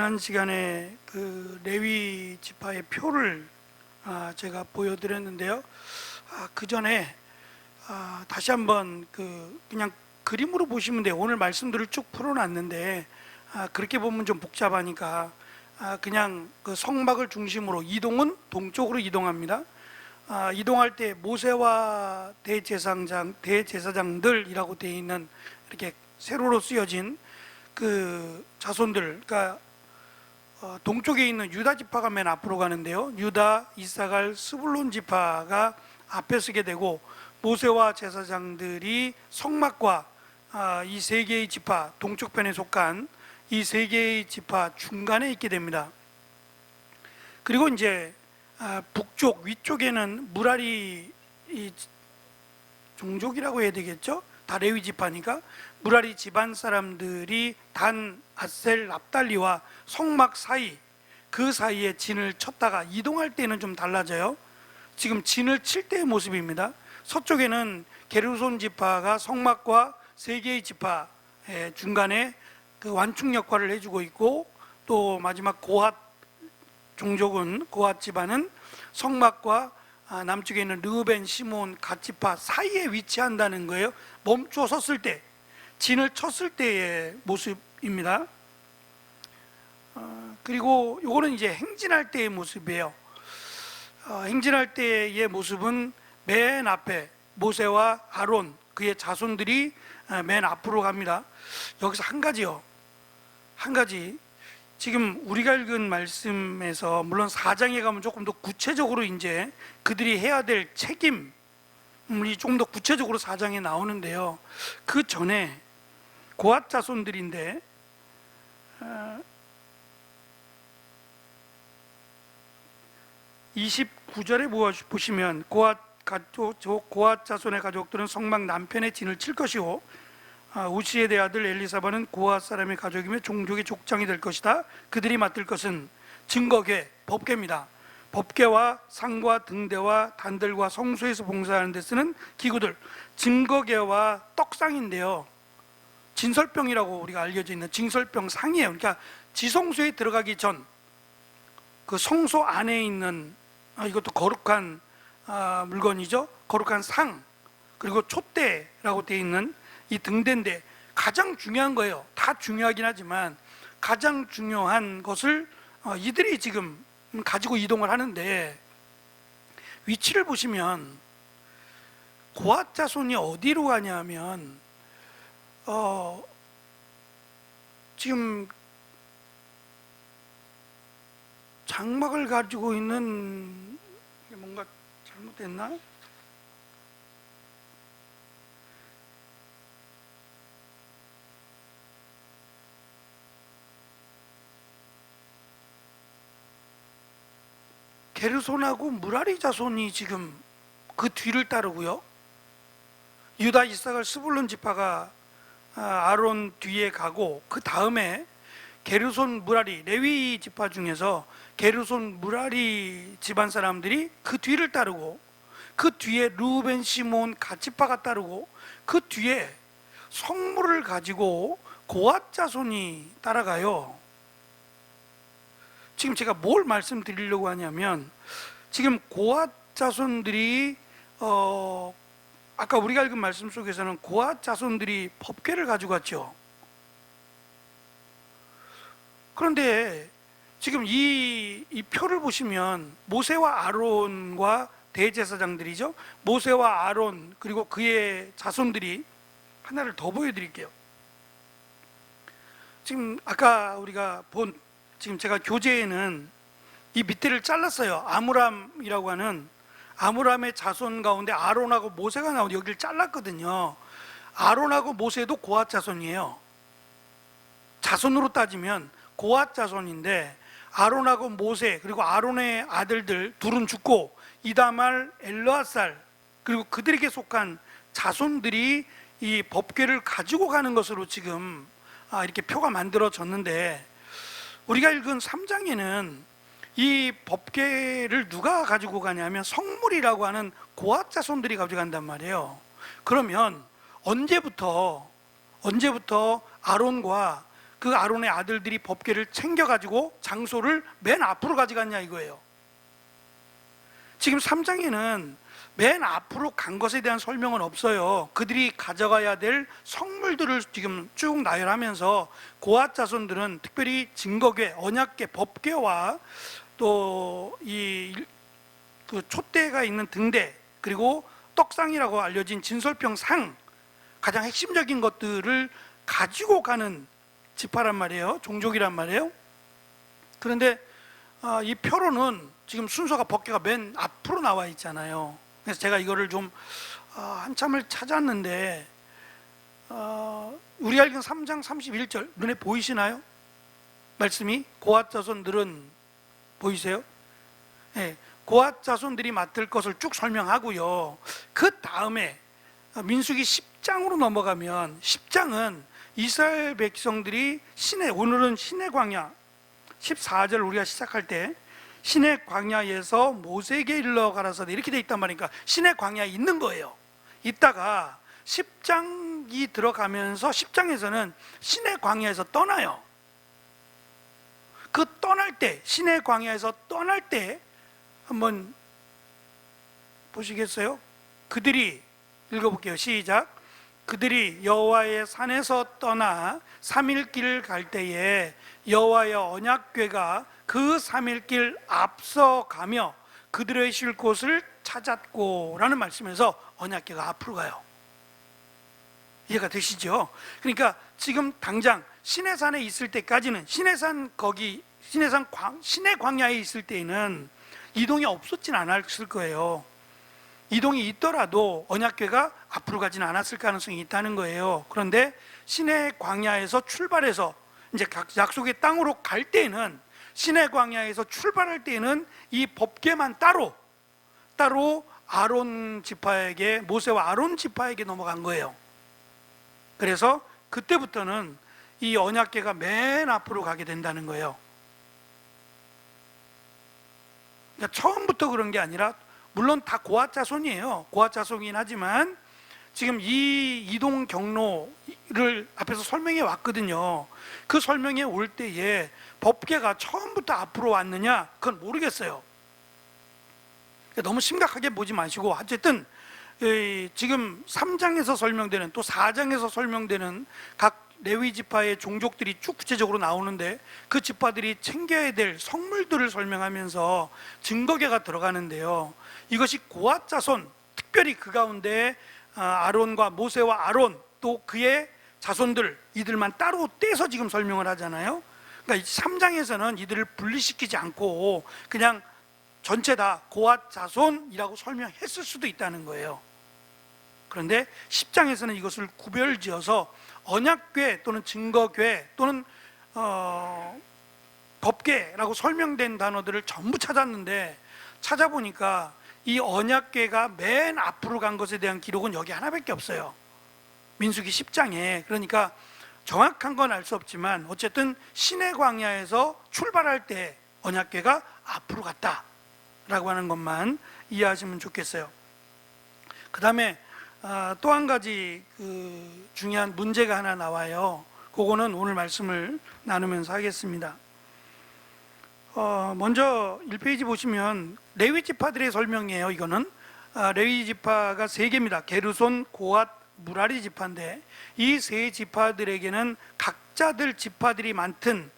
지난 시간에 그 레위 지파의 표를 제가 보여드렸는데요. 그 전에 다시 한번 그냥 그림으로 보시면 돼요. 오늘 말씀들을 쭉 풀어놨는데 그렇게 보면 좀 복잡하니까 그냥 그 성막을 중심으로 이동은 동쪽으로 이동합니다. 이동할 때 모세와 대제사장들이라고 되어 있는 이렇게 세로로 쓰여진 그 자손들, 그러니까 동쪽에 있는 유다 지파가 맨 앞으로 가는데요. 유다, 이사갈, 스불론 지파가 앞에 서게 되고, 모세와 제사장들이 성막과 이 세 개의 지파, 동쪽편에 속한 이 세 개의 지파 중간에 있게 됩니다. 그리고 이제 북쪽 위쪽에는 무라리 종족이라고 해야 되겠죠? 다 레위 지파니까 무라리 집안 사람들이 단, 아셀, 납달리와 성막 사이, 그 사이에 진을 쳤다가 이동할 때는 좀 달라져요. 지금 진을 칠 때의 모습입니다. 서쪽에는 게르손 지파가 성막과 세 개의 지파 중간에 그 완충 역할을 해주고 있고, 또 마지막 고핫 종족은, 고핫 집안은 성막과 남쪽에 있는 르우벤, 시몬, 갓 지파 사이에 위치한다는 거예요. 멈춰 섰을 때, 진을 쳤을 때의 모습입니다. 그리고 요거는 이제 행진할 때의 모습이에요. 행진할 때의 모습은 맨 앞에 모세와 아론, 그의 자손들이 맨 앞으로 갑니다. 여기서 한 가지 지금 우리가 읽은 말씀에서, 물론 4장에 가면 조금 더 구체적으로 이제 그들이 해야 될 책임이 조금 더 구체적으로 4장에 나오는데요. 그 전에 고핫 자손들인데 29절에 보시면 고핫 자손의 가족들은 성막 남편의 진을 칠 것이고, 우시에대 아들 엘리사바는 고핫 사람의 가족이며 종족의 족장이 될 것이다. 그들이 맡을 것은 증거궤, 법궤입니다. 법궤와 상과 등대와 단들과 성소에서 봉사하는 데 쓰는 기구들, 증거궤와 떡상인데요, 진설병이라고 우리가 알려져 있는 진설병 상이에요. 그러니까 지성소에 들어가기 전 그 성소 안에 있는 이것도 거룩한 물건이죠. 거룩한 상, 그리고 촛대라고 되어 있는 이 등대인데, 가장 중요한 거예요. 다 중요하긴 하지만 가장 중요한 것을 이들이 지금 가지고 이동을 하는데, 위치를 보시면 고핫 자손이 어디로 가냐면 지금 장막을 가지고 있는, 뭔가 잘못됐나? 게르손하고 무라리 자손이 지금 그 뒤를 따르고요. 유다, 이사갈, 스불론 지파가 아론 뒤에 가고, 그 다음에 게르손, 무라리, 레위 지파 중에서 게르손, 무라리 집안 사람들이 그 뒤를 따르고, 그 뒤에 르우벤, 시몬, 갓 지파가 따르고, 그 뒤에 성물을 가지고 고핫 자손이 따라가요. 지금 제가 뭘 말씀드리려고 하냐면, 지금 고핫 자손들이 아까 우리가 읽은 말씀 속에서는 고핫 자손들이 법궤를 가지고 갔죠. 그런데 지금 이 표를 보시면 모세와 아론과 대제사장들이죠. 모세와 아론, 그리고 그의 자손들이, 하나를 더 보여드릴게요. 지금 아까 우리가 본, 지금 제가 교재에는 이 밑에를 잘랐어요. 아므람이라고 하는 아므람의 자손 가운데 아론하고 모세가 나오는데 여기를 잘랐거든요. 아론하고 모세도 고핫 자손이에요. 자손으로 따지면 고핫 자손인데, 아론하고 모세, 그리고 아론의 아들들 둘은 죽고 이다말, 엘르아살, 그리고 그들에게 속한 자손들이 이 법궤를 가지고 가는 것으로 지금 이렇게 표가 만들어졌는데, 우리가 읽은 3장에는 이 법궤를 누가 가지고 가냐면 성물이라고 하는 고핫 자손들이 가져간단 말이에요. 그러면 언제부터 아론과 그 아론의 아들들이 법궤를 챙겨가지고 장소를 맨 앞으로 가져갔냐 이거예요. 지금 3장에는 맨 앞으로 간 것에 대한 설명은 없어요. 그들이 가져가야 될 성물들을 지금 쭉 나열하면서 고앗 자손들은 특별히 증거궤, 언약궤, 법궤와 또 그 촛대가 있는 등대, 그리고 떡상이라고 알려진 진설병 상, 가장 핵심적인 것들을 가지고 가는 지파란 말이에요. 종족이란 말이에요. 그런데 이 표로는 지금 순서가 법궤가 맨 앞으로 나와 있잖아요. 그래서 제가 이거를 좀 한참을 찾았는데 우리가 읽은 3장 31절 눈에 보이시나요? 말씀이 고앗 자손들은 보이세요? 네, 고앗 자손들이 맡을 것을 쭉 설명하고요. 그 다음에 민수기 10장으로 넘어가면 10장은 이스라엘 백성들이 오늘은 시내 광야 14절 우리가 시작할 때 시내 광야에서 모세에게 일러 가라사대 이렇게 돼 있단 말이니까 시내 광야에 있는 거예요. 있다가 10장이 들어가면서 10장에서는 시내 광야에서 떠나요. 그 떠날 때, 시내 광야에서 떠날 때 한번 보시겠어요? 그들이 읽어볼게요. 시작. 그들이 여호와의 산에서 떠나 3일 길을 갈 때에 여호와의 언약궤가 그 3일 길 앞서 가며 그들의 쉴 곳을 찾았고 라는 말씀에서 언약궤가 앞으로 가요. 이해가 되시죠? 그러니까 지금 당장 시내산에 있을 때까지는 시내 광야에 있을 때에는 이동이 없었진 않았을 거예요. 이동이 있더라도 언약궤가 앞으로 가지는 않았을 가능성이 있다는 거예요. 그런데 시내 광야에서 출발해서 이제 약속의 땅으로 갈 때는 시내 광야에서 출발할 때는 이 법궤만 따로 아론 지파에게, 모세와 아론 지파에게 넘어간 거예요. 그래서 그때부터는 이 언약궤가 맨 앞으로 가게 된다는 거예요. 그러니까 처음부터 그런 게 아니라, 물론 다 고앗 자손이에요. 고앗 자손이긴 하지만 지금 이 이동 경로를 앞에서 설명해 왔거든요. 그 설명해 올 때에 법궤가 처음부터 앞으로 왔느냐 그건 모르겠어요. 그러니까 너무 심각하게 보지 마시고, 어쨌든 지금 3장에서 설명되는, 또 4장에서 설명되는 각 레위 지파의 종족들이 쭉 구체적으로 나오는데 그 지파들이 챙겨야 될 성물들을 설명하면서 증거궤가 들어가는데요. 이것이 고앗 자손, 특별히 그 가운데 아론과 모세와 아론, 또 그의 자손들, 이들만 따로 떼서 지금 설명을 하잖아요. 그러니까 3장에서는 이들을 분리시키지 않고 그냥 전체 다 고앗 자손이라고 설명했을 수도 있다는 거예요. 그런데 10장에서는 이것을 구별지어서 언약궤 또는 증거궤 또는 법궤라고 설명된 단어들을 전부 찾았는데, 찾아보니까 이 언약궤가 맨 앞으로 간 것에 대한 기록은 여기 하나밖에 없어요. 민수기 10장에. 그러니까 정확한 건 알 수 없지만 어쨌든 시내 광야에서 출발할 때 언약궤가 앞으로 갔다라고 하는 것만 이해하시면 좋겠어요. 그 다음에 또 한 가지 중요한 문제가 하나 나와요. 그거는 오늘 말씀을 나누면서 하겠습니다. 먼저 1페이지 보시면 레위 지파들의 설명이에요. 이거는 레위 지파가 3개입니다. 게르손, 고앗, 무라리 지파인데 이 3 지파들에게는 각자들 지파들이 맡은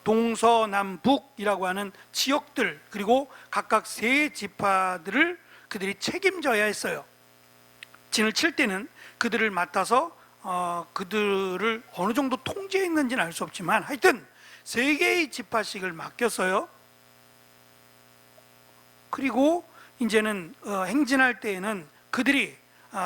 동서남북이라고 하는 지역들, 그리고 각각 3 지파들을 그들이 책임져야 했어요. 진을 칠 때는 그들을 맡아서 그들을 어느 정도 통제했는지는 알 수 없지만 하여튼 3개의 지파씩을 맡겼어요. 그리고 이제는 행진할 때에는 그들이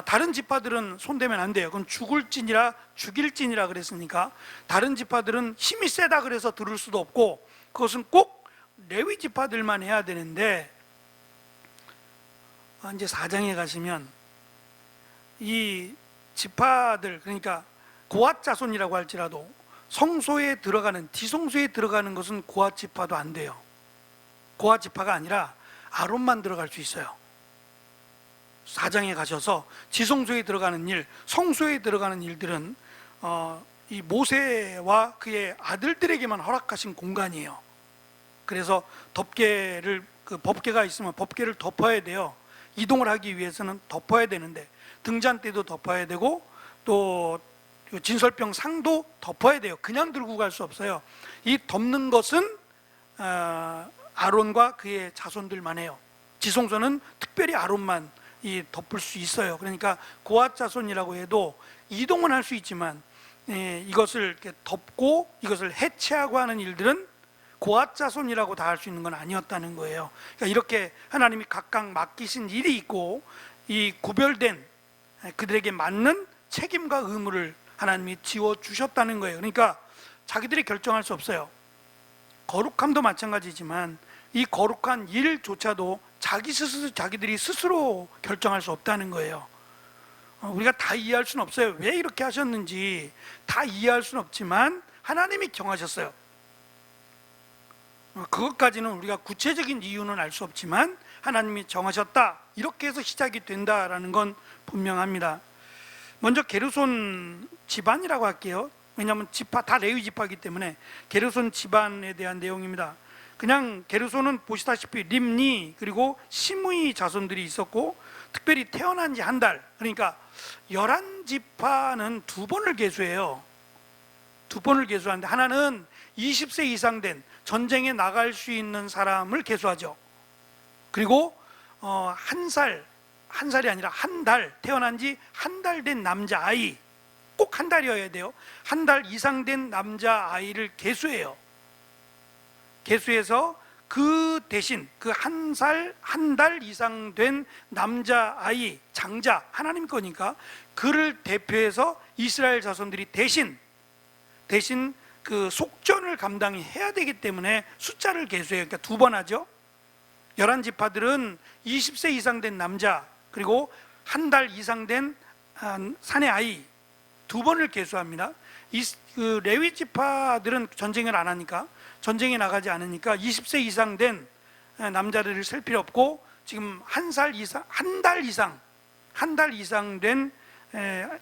다른 지파들은 손대면 안 돼요. 그건 죽일진이라 그랬으니까 다른 지파들은 힘이 세다 그래서 들을 수도 없고, 그것은 꼭 레위 지파들만 해야 되는데, 이제 4장에 가시면 이 지파들, 그러니까 고앗 자손이라고 할지라도 성소에 들어가는, 지성소에 들어가는 것은 고앗 지파도 안 돼요. 고앗 지파가 아니라 아론만 들어갈 수 있어요. 4장에 가셔서 지성소에 들어가는 일, 성소에 들어가는 일들은 이 모세와 그의 아들들에게만 허락하신 공간이에요. 그래서 법궤가 있으면 법궤를 덮어야 돼요. 이동을 하기 위해서는 덮어야 되는데, 등잔 때도 덮어야 되고, 또 진설병 상도 덮어야 돼요. 그냥 들고 갈 수 없어요. 이 덮는 것은 아론과 그의 자손들만 해요. 지성소는 특별히 아론만 덮을 수 있어요. 그러니까 고앗 자손이라고 해도 이동은 할 수 있지만 이것을 이렇게 덮고 이것을 해체하고 하는 일들은 고앗 자손이라고 다 할 수 있는 건 아니었다는 거예요. 그러니까 이렇게 하나님이 각각 맡기신 일이 있고, 이 구별된 그들에게 맞는 책임과 의무를 하나님이 지워 주셨다는 거예요. 그러니까 자기들이 결정할 수 없어요. 거룩함도 마찬가지지만 이 거룩한 일조차도 자기들이 스스로 결정할 수 없다는 거예요. 우리가 다 이해할 수는 없어요. 왜 이렇게 하셨는지 다 이해할 수는 없지만 하나님이 정하셨어요. 그것까지는 우리가 구체적인 이유는 알 수 없지만 하나님이 정하셨다, 이렇게 해서 시작이 된다라는 건 분명합니다. 먼저 게르손 집안이라고 할게요. 왜냐하면 지파 다 레위 지파이기 때문에 게르손 집안에 대한 내용입니다. 그냥 게르손은 보시다시피 림니 그리고 시므이 자손들이 있었고, 특별히 태어난 지 한 달, 그러니까 11지파는 두 번을 계수해요. 두 번을 계수하는데, 하나는 20세 이상 된 전쟁에 나갈 수 있는 사람을 계수하죠. 그리고 한 살이 아니라 한 달, 태어난 지 한 달 된 남자아이, 꼭 한 달이어야 돼요. 한 달 이상 된 남자아이를 계수해요. 계수해서 그 대신 그 한 달 이상 된 남자아이, 장자, 하나님 거니까 그를 대표해서 이스라엘 자손들이 대신 그 속전을 감당해야 되기 때문에 숫자를 계수해요. 그러니까 두 번 하죠. 11지파들은 20세 이상 된 남자, 그리고 한 달 이상 된 사내 아이, 두 번을 계수합니다. 그 레위 지파들은 전쟁을 안 하니까, 전쟁에 나가지 않으니까 20세 이상 된 남자들을 셀 필요 없고, 지금 한 달 이상 된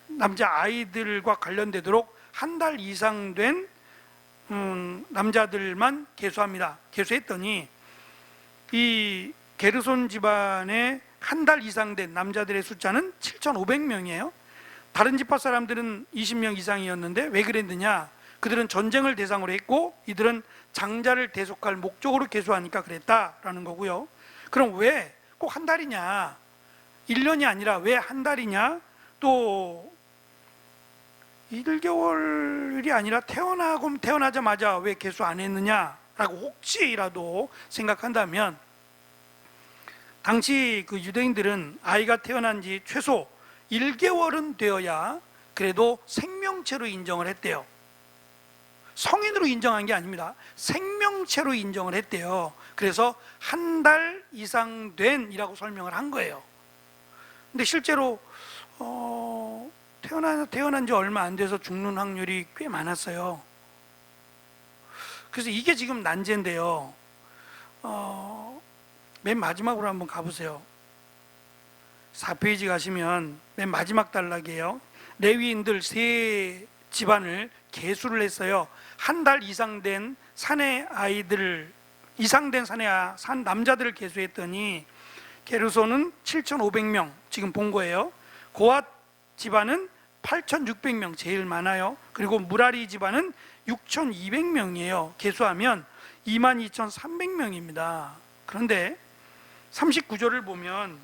남자 아이들과 관련되도록 한 달 이상 된 남자들만 계수합니다. 계수했더니 이 게르손 집안의 한 달 이상 된 남자들의 숫자는 7,500명이에요. 다른 지파 사람들은 20명 이상이었는데 왜 그랬느냐? 그들은 전쟁을 대상으로 했고 이들은 장자를 대속할 목적으로 계수하니까 그랬다라는 거고요. 그럼 왜 꼭 한 달이냐? 1년이 아니라 왜 한 달이냐? 또 1개월이 아니라 태어나자마자 왜 계수 안 했느냐라고 혹시라도 생각한다면, 당시 그 유대인들은 아이가 태어난 지 최소 1개월은 되어야 그래도 생명체로 인정을 했대요. 성인으로 인정한 게 아닙니다. 생명체로 인정을 했대요. 그래서 한 달 이상 된이라고 설명을 한 거예요. 근데 실제로 태어난 지 얼마 안 돼서 죽는 확률이 꽤 많았어요. 그래서 이게 지금 난제인데요. 맨 마지막으로 한번 가보세요. 4페이지 가시면 맨 마지막 단락이에요. 레위인들 세 집안을 계수를 했어요. 한 달 이상 된 사내 아이들, 산 남자들을 계수했더니 게르손은 7,500명, 지금 본 거예요. 고앗 집안은 8,600명, 제일 많아요. 그리고 무라리 집안은 6,200명이에요. 계수하면 22,300명입니다. 그런데 39절을 보면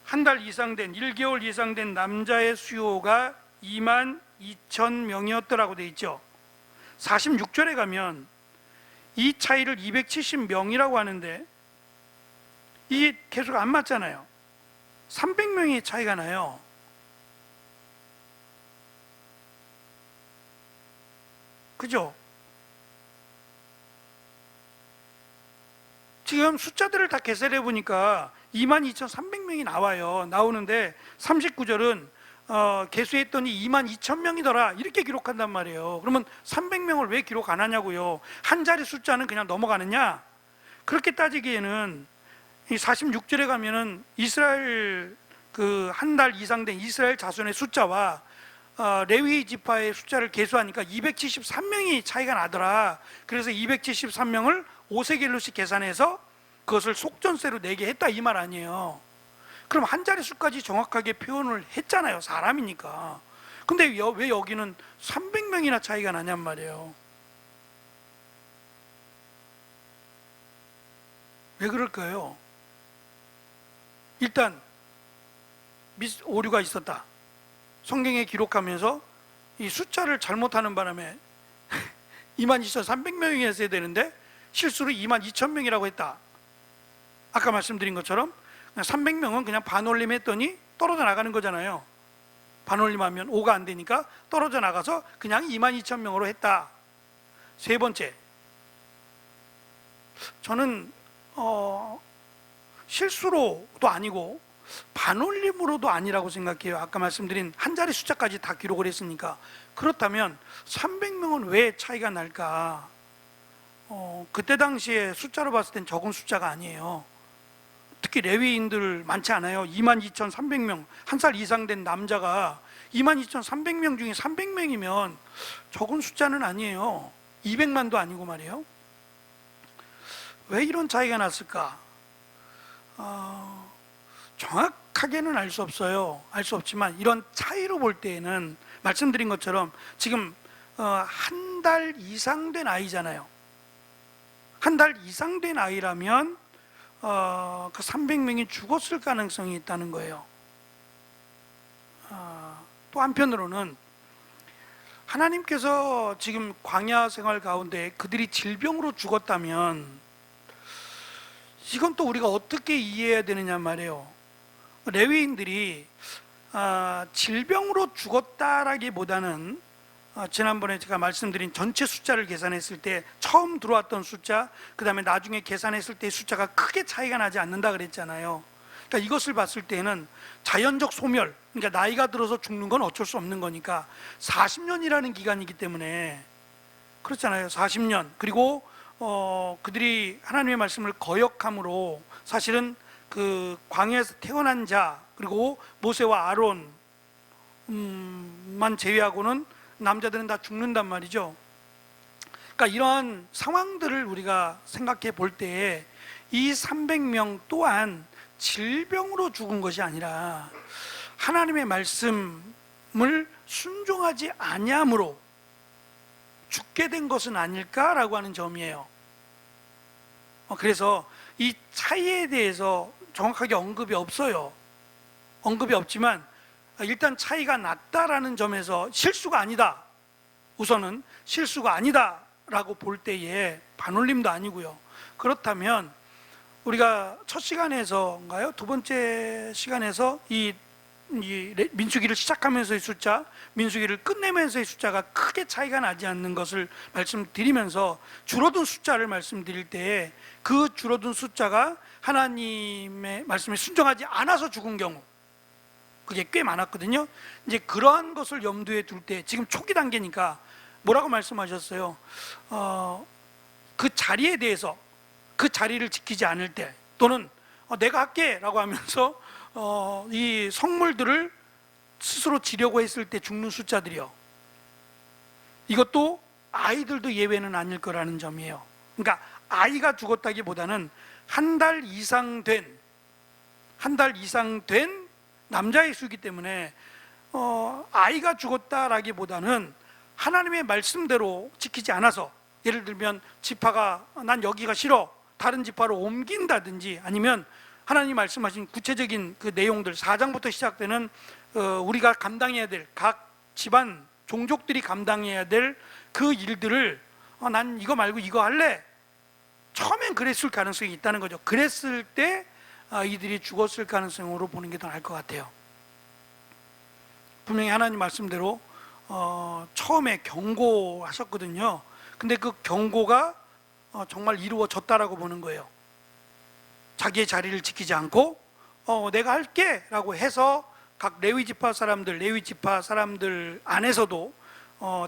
한 달 이상 된, 1개월 이상 된 남자의 수요가 22,000명이었더라고 돼 있죠. 46절에 가면 이 차이를 270명이라고 하는데 이 계수가 안 맞잖아요. 300명의 차이가 나요. 그죠? 지금 숫자들을 다 계산해 보니까 22,300명이 나오는데 39절은 계수했더니 22,000명이더라 이렇게 기록한단 말이에요. 그러면 300명을 왜 기록 안 하냐고요. 한 자리 숫자는 그냥 넘어가느냐? 그렇게 따지기에는 이 46절에 가면은 이스라엘 그 한 달 이상 된 이스라엘 자손의 숫자와 레위 지파의 숫자를 계수하니까 273명이 차이가 나더라. 그래서 273명을 5세겔로씩 계산해서 그것을 속전세로 내게 했다, 이 말 아니에요. 그럼 한 자릿수까지 정확하게 표현을 했잖아요, 사람이니까. 근데 왜 여기는 300명이나 차이가 나냔 말이에요. 왜 그럴까요? 일단 오류가 있었다. 성경에 기록하면서 이 숫자를 잘못하는 바람에 22,300명이 했어야 되는데 실수로 22,000명이라고 했다. 아까 말씀드린 것처럼 300명은 그냥 반올림 했더니 떨어져 나가는 거잖아요. 반올림하면 5가 안 되니까 떨어져 나가서 그냥 22,000명으로 했다. 세 번째, 저는 실수로도 아니고 반올림으로도 아니라고 생각해요. 아까 말씀드린 한 자리 숫자까지 다 기록을 했으니까. 그렇다면 300명은 왜 차이가 날까? 그때 당시에 숫자로 봤을 땐 적은 숫자가 아니에요. 특히 레위인들 많지 않아요. 22,300명, 한 살 이상 된 남자가 22,300명 중에 300명이면 적은 숫자는 아니에요. 200만도 아니고 말이에요. 왜 이런 차이가 났을까? 정확하게는 알 수 없어요. 알 수 없지만 이런 차이로 볼 때에는 말씀드린 것처럼 지금 한 달 이상 된 아이잖아요. 한 달 이상 된 아이라면 그 300명이 죽었을 가능성이 있다는 거예요. 또 한편으로는 하나님께서 지금 광야 생활 가운데 그들이 질병으로 죽었다면 이건 또 우리가 어떻게 이해해야 되느냐 말이에요. 레위인들이 질병으로 죽었다라기보다는 지난번에 제가 말씀드린 전체 숫자를 계산했을 때 처음 들어왔던 숫자, 그 다음에 나중에 계산했을 때 숫자가 크게 차이가 나지 않는다 그랬잖아요. 그러니까 이것을 봤을 때는 자연적 소멸, 그러니까 나이가 들어서 죽는 건 어쩔 수 없는 거니까 40년이라는 기간이기 때문에 그렇잖아요. 40년. 그리고 그들이 하나님의 말씀을 거역함으로 사실은 그 광야에서 태어난 자, 그리고 모세와 아론만 제외하고는 남자들은 다 죽는단 말이죠. 그러니까 이러한 상황들을 우리가 생각해 볼 때에 이 300명 또한 질병으로 죽은 것이 아니라 하나님의 말씀을 순종하지 아니함으로 죽게 된 것은 아닐까라고 하는 점이에요. 그래서 이 차이에 대해서 정확하게 언급이 없어요. 언급이 없지만 일단 차이가 났다라는 점에서 실수가 아니다, 우선은 실수가 아니다 라고 볼 때에 반올림도 아니고요. 그렇다면 우리가 첫 시간에서인가요? 두 번째 시간에서 이 민수기를 시작하면서의 숫자, 민수기를 끝내면서의 숫자가 크게 차이가 나지 않는 것을 말씀드리면서 줄어든 숫자를 말씀드릴 때에 그 줄어든 숫자가 하나님의 말씀에 순종하지 않아서 죽은 경우, 그게 꽤 많았거든요. 이제 그러한 것을 염두에 둘 때 지금 초기 단계니까 뭐라고 말씀하셨어요? 그 자리에 대해서, 그 자리를 지키지 않을 때, 또는 내가 할게 라고 하면서 이 성물들을 스스로 지려고 했을 때 죽는 숫자들이요, 이것도 아이들도 예외는 아닐 거라는 점이에요. 그러니까 아이가 죽었다기보다는 한 달 이상 된 남자의 수이기 때문에 아이가 죽었다라기보다는 하나님의 말씀대로 지키지 않아서, 예를 들면 지파가 난 여기가 싫어, 다른 지파로 옮긴다든지, 아니면 하나님 말씀하신 구체적인 그 내용들 4장부터 시작되는 우리가 감당해야 될, 각 집안 종족들이 감당해야 될 그 일들을 난 이거 말고 이거 할래, 처음엔 그랬을 가능성이 있다는 거죠. 그랬을 때 이들이 죽었을 가능성으로 보는 게 더 나을 것 같아요. 분명히 하나님 말씀대로 처음에 경고하셨거든요. 근데 그 경고가 정말 이루어졌다라고 보는 거예요. 자기의 자리를 지키지 않고 내가 할게 라고 해서 각 레위 지파 사람들 안에서도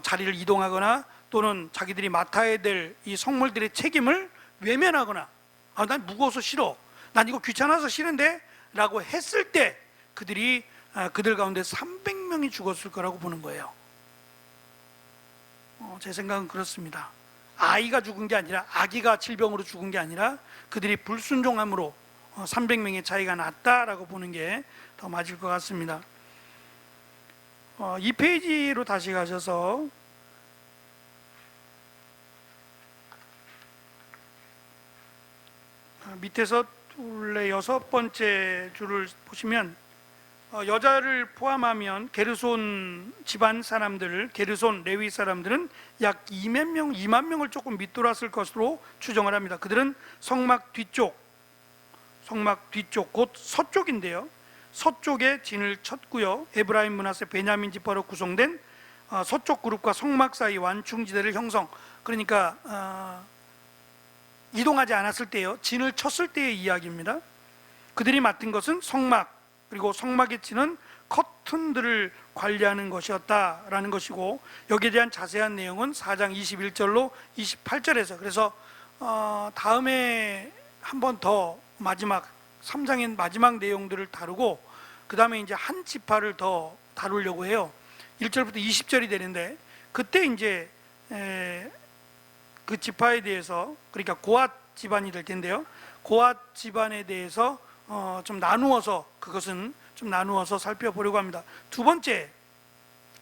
자리를 이동하거나 또는 자기들이 맡아야 될 이 성물들의 책임을 외면하거나, 난 무거워서 싫어, 난 이거 귀찮아서 싫은데 라고 했을 때 그들 가운데 300명 300명이 죽었을 거라고 보는 거예요. 제 생각은 그렇습니다. 아이가 죽은 게 아니라, 아기가 질병으로 죽은 게 아니라 그들이 불순종함으로 300명의 차이가 났다라고 보는 게 더 맞을 것 같습니다. 2페이지로 다시 가셔서 밑에서 원래 6번째 줄을 보시면 여자를 포함하면 게르손 집안 사람들, 게르손 레위 사람들은 약 2만 명을 조금 밑돌았을 것으로 추정을 합니다. 그들은 성막 뒤쪽 곧 서쪽인데요, 서쪽에 진을 쳤고요, 에브라임, 므낫세, 베냐민 지파로 구성된 서쪽 그룹과 성막 사이 완충지대를 형성, 그러니까 이동하지 않았을 때요, 진을 쳤을 때의 이야기입니다. 그들이 맡은 것은 성막, 그리고 성막의 진은 커튼들을 관리하는 것이었다라는 것이고, 여기에 대한 자세한 내용은 4장 21절로 28절에서, 그래서 다음에 한 번 더 마지막 3장의 마지막 내용들을 다루고 그 다음에 이제 한 지파를 더 다루려고 해요. 1절부터 20절이 되는데, 그때 이제 그 지파에 대해서, 그러니까 고앗 집안이 될 텐데요, 고앗 집안에 대해서 좀 나누어서, 그것은 좀 나누어서 살펴보려고 합니다. 두 번째,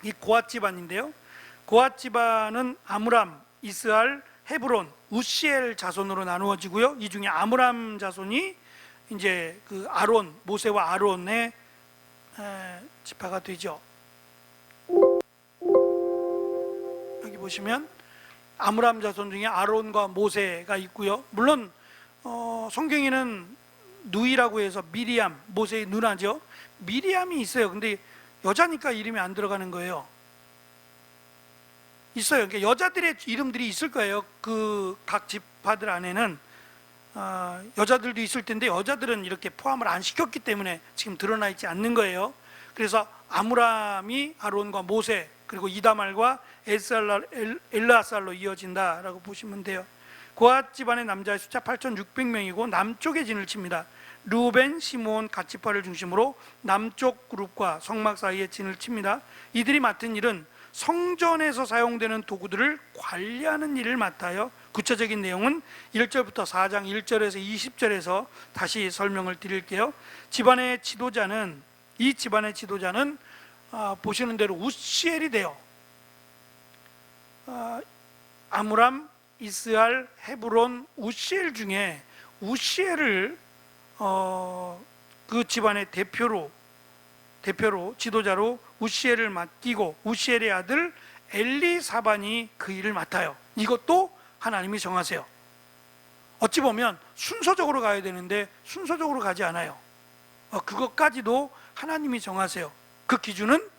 이 고앗 집안인데요, 고앗 집안은 아므람, 이스알, 헤브론, 우시엘 자손으로 나누어지고요, 이 중에 아므람 자손이 이제 그 아론, 모세와 아론의 지파가 되죠. 여기 보시면 아므람 자손 중에 아론과 모세가 있고요, 물론 성경에는 누이라고 해서 미리암, 모세의 누나죠, 미리암이 있어요. 근데 여자니까 이름이 안 들어가는 거예요. 있어요. 그러니까 여자들의 이름들이 있을 거예요. 그 각 지파들 안에는 여자들도 있을 텐데, 여자들은 이렇게 포함을 안 시켰기 때문에 지금 드러나 있지 않는 거예요. 그래서 아므람이 아론과 모세, 그리고 이다말과 엘르아살로 이어진다라고 보시면 돼요. 고앗 집안의 남자의 숫자 8,600명이고 남쪽에 진을 칩니다. 루벤, 시므온, 갓 지파를 중심으로 남쪽 그룹과 성막 사이에 진을 칩니다. 이들이 맡은 일은 성전에서 사용되는 도구들을 관리하는 일을 맡아요. 구체적인 내용은 1절부터 4장 1절에서 20절에서 다시 설명을 드릴게요. 집안의 지도자는, 이 집안의 지도자는 보시는 대로 우시엘이 돼요. 아므람, 이스알, 헤브론, 우시엘 중에 우시엘을 그 집안의 대표로 지도자로 우시엘을 맡기고, 우시엘의 아들 엘리사반이 그 일을 맡아요. 이것도 하나님이 정하세요. 어찌 보면 순서적으로 가야 되는데 순서적으로 가지 않아요. 그것까지도 하나님이 정하세요. 그 기준은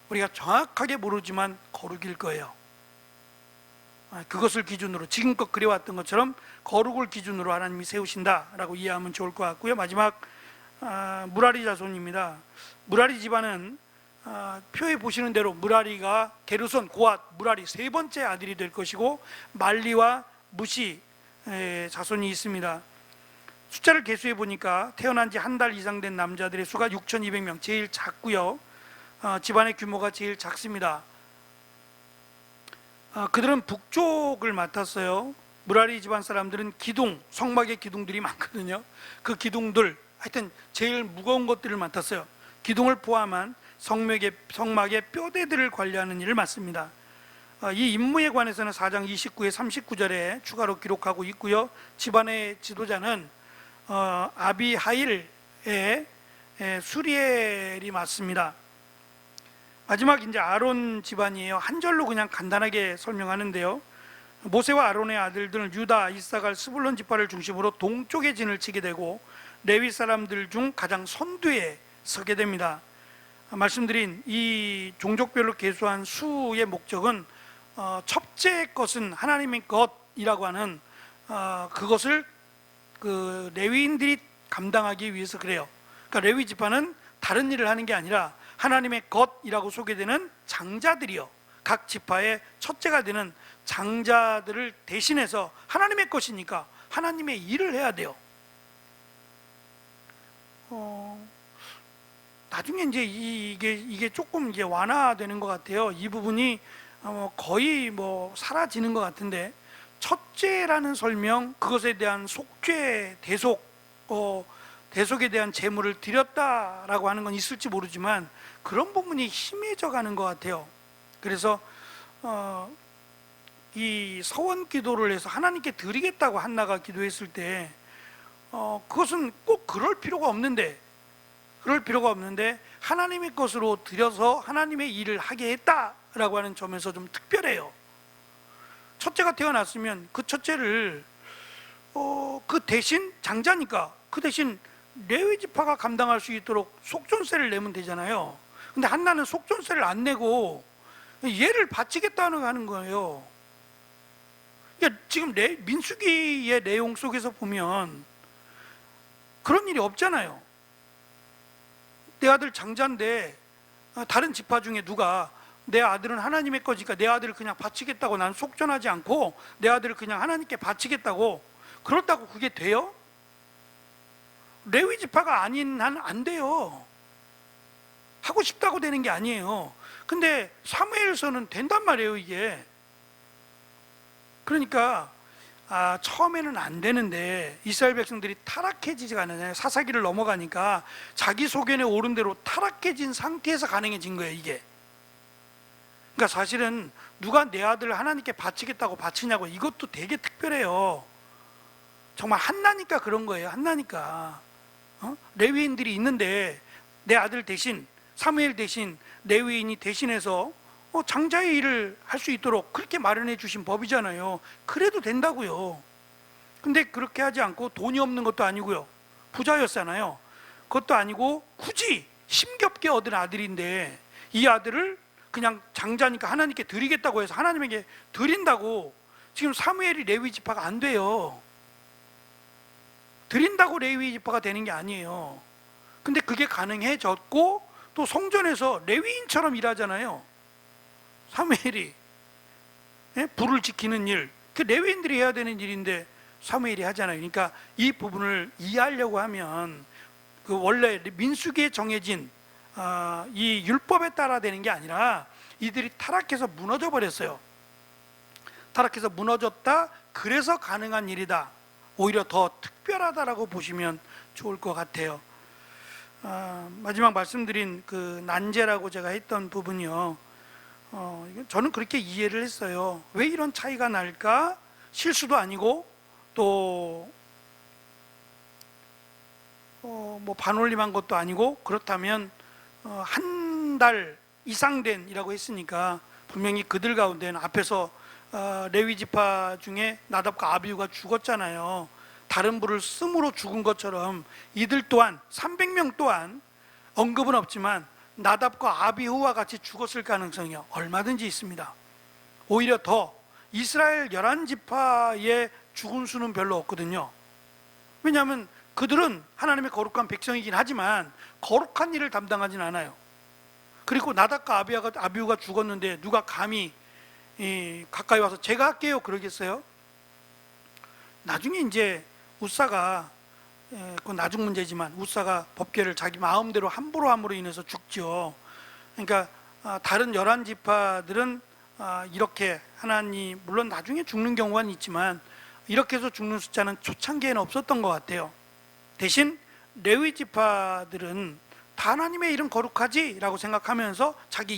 우리가 정확하게 모르지만 거룩일 거예요. 그것을 기준으로, 지금껏 그래왔던 것처럼 거룩을 기준으로 하나님이 세우신다라고 이해하면 좋을 것 같고요. 마지막 무라리 자손입니다. 무라리 집안은 표에 보시는 대로 무라리가 게르손, 고앗, 무라리 세 번째 아들이 될 것이고, 말리와 무시 자손이 있습니다. 숫자를 계수해 보니까 태어난 지 한 달 이상 된 남자들의 수가 6,200명, 제일 작고요, 집안의 규모가 제일 작습니다. 그들은 북쪽을 맡았어요. 무라리 집안 사람들은 기둥, 성막의 기둥들이 많거든요. 그 기둥들, 하여튼 제일 무거운 것들을 맡았어요. 기둥을 포함한 성막의 뼈대들을 관리하는 일을 맡습니다. 이 임무에 관해서는 4장 29에 39절에 추가로 기록하고 있고요, 집안의 지도자는 아비하일의 수리엘이 맡습니다. 마지막 이제 아론 집안이에요. 한 절로 그냥 간단하게 설명하는데요, 모세와 아론의 아들들은 유다, 이사갈, 스불론 지파를 중심으로 동쪽에 진을 치게 되고, 레위 사람들 중 가장 선두에 서게 됩니다. 말씀드린 이 종족별로 계수한 수의 목적은 첫째 것은 하나님의 것이라고 하는 그것을 그 레위인들이 감당하기 위해서 그래요. 그러니까 레위 지파는 다른 일을 하는 게 아니라 하나님의 것이라고 소개되는 장자들이요, 각 지파의 첫째가 되는 장자들을 대신해서 하나님의 것이니까 하나님의 일을 해야 돼요. 나중에 이제 이게 조금 이제 완화되는 것 같아요. 이 부분이 거의 뭐 사라지는 것 같은데, 첫째라는 설명, 그것에 대한 속죄, 대속에 대한 제물을 드렸다라고 하는 건 있을지 모르지만 그런 부분이 희미해져 가는 것 같아요. 그래서 이 서원 기도를 해서 하나님께 드리겠다고 한나가 기도했을 때 그것은 꼭 그럴 필요가 없는데 하나님의 것으로 드려서 하나님의 일을 하게 했다라고 하는 점에서 좀 특별해요. 첫째가 태어났으면 그 첫째를 그 대신 장자니까 그 대신 레위 지파가 감당할 수 있도록 속전세를 내면 되잖아요. 근데 한나는 속전세를 안 내고 얘를 바치겠다는 하는 거예요. 그러니까 지금 민수기의 내용 속에서 보면 그런 일이 없잖아요. 내 아들 장자인데 다른 지파 중에 누가 내 아들은 하나님의 거니까 내 아들을 그냥 바치겠다고, 난 속전하지 않고 내 아들을 그냥 하나님께 바치겠다고, 그렇다고 그게 돼요? 레위 지파가 아닌 한 안 돼요. 하고 싶다고 되는 게 아니에요. 근데 사무엘서는 된단 말이에요, 이게. 그러니까 처음에는 안 되는데 이스라엘 백성들이 타락해지지가 않아요. 사사기를 넘어가니까 자기 소견에 오른 대로 타락해진 상태에서 가능해진 거예요, 이게. 그러니까 사실은 누가 내 아들을 하나님께 바치겠다고 바치냐고, 이것도 되게 특별해요. 정말 한나니까 그런 거예요. 한나니까. 레위인들이 있는데 내 아들 대신, 사무엘 대신 레위인이 대신해서 장자의 일을 할 수 있도록 그렇게 마련해 주신 법이잖아요. 그래도 된다고요. 근데 그렇게 하지 않고, 돈이 없는 것도 아니고요, 부자였잖아요. 그것도 아니고 굳이 힘겹게 얻은 아들인데 이 아들을 그냥 장자니까 하나님께 드리겠다고 해서 하나님에게 드린다고, 지금 사무엘이 레위 지파가 안 돼요. 드린다고 레위 지파가 되는 게 아니에요. 근데 그게 가능해졌고, 또 성전에서 레위인처럼 일하잖아요. 사무엘이 불을 지키는 일, 그 레위인들이 해야 되는 일인데 사무엘이 하잖아요. 그러니까 이 부분을 이해하려고 하면 그 원래 민수기에 정해진 이 율법에 따라 되는 게 아니라 이들이 타락해서 무너져 버렸어요. 타락해서 무너졌다, 그래서 가능한 일이다, 오히려 더 특별하다라고 보시면 좋을 것 같아요. 마지막 말씀드린 그 난제라고 제가 했던 부분이요, 저는 그렇게 이해를 했어요. 왜 이런 차이가 날까? 실수도 아니고 또 뭐 반올림한 것도 아니고, 그렇다면 한 달 이상 된이라고 했으니까 분명히 그들 가운데는 앞에서 레위 지파 중에 나답과 아비후가 죽었잖아요. 다른 불을 씀으로 죽은 것처럼 이들 또한 300명 또한 언급은 없지만 나답과 아비후와 같이 죽었을 가능성이 얼마든지 있습니다. 오히려 더 이스라엘 11지파의 죽은 수는 별로 없거든요. 왜냐하면 그들은 하나님의 거룩한 백성이긴 하지만 거룩한 일을 담당하진 않아요. 그리고 나답과 아비후가 죽었는데 누가 감히 가까이 와서 제가 할게요 그러겠어요? 나중에 이제 우사가, 그건 나중 문제지만 우사가 법궤를 자기 마음대로 함부로 인해서 죽죠. 그러니까 다른 11지파들은 이렇게 하나님, 물론 나중에 죽는 경우는 있지만 이렇게 해서 죽는 숫자는 초창기에는 없었던 것 같아요. 대신 레위 지파들은 다 하나님의 일은 거룩하지 라고 생각하면서 자기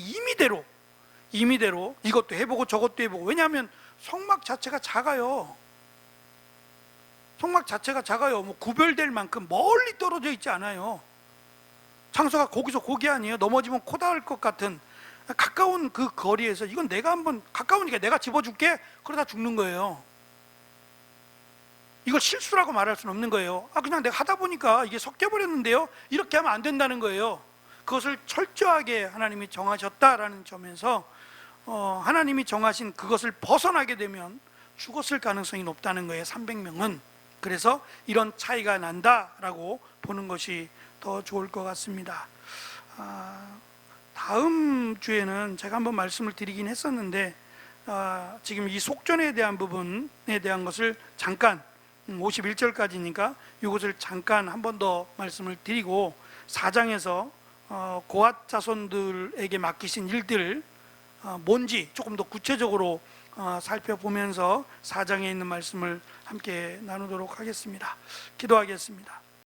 임의대로 이것도 해보고 저것도 해보고, 왜냐하면 성막 자체가 작아요. 뭐 구별될 만큼 멀리 떨어져 있지 않아요. 장소가 거기서 거기 아니에요. 넘어지면 코 닿을 것 같은 가까운 그 거리에서 이건 내가 한번 가까우니까 내가 집어줄게, 그러다 죽는 거예요. 이걸 실수라고 말할 수는 없는 거예요. 그냥 내가 하다 보니까 이게 섞여버렸는데요, 이렇게 하면 안 된다는 거예요. 그것을 철저하게 하나님이 정하셨다라는 점에서 하나님이 정하신 그것을 벗어나게 되면 죽었을 가능성이 높다는 거예요, 300명은. 그래서 이런 차이가 난다라고 보는 것이 더 좋을 것 같습니다. 다음 주에는 제가 한번 말씀을 드리긴 했었는데 지금 이 속전에 대한 부분에 대한 것을 잠깐 51절까지니까 이것을 잠깐 한 번 더 말씀을 드리고 4장에서 고앗 자손들에게 맡기신 일들 뭔지 조금 더 구체적으로 살펴보면서 4장에 있는 말씀을 함께 나누도록 하겠습니다. 기도하겠습니다.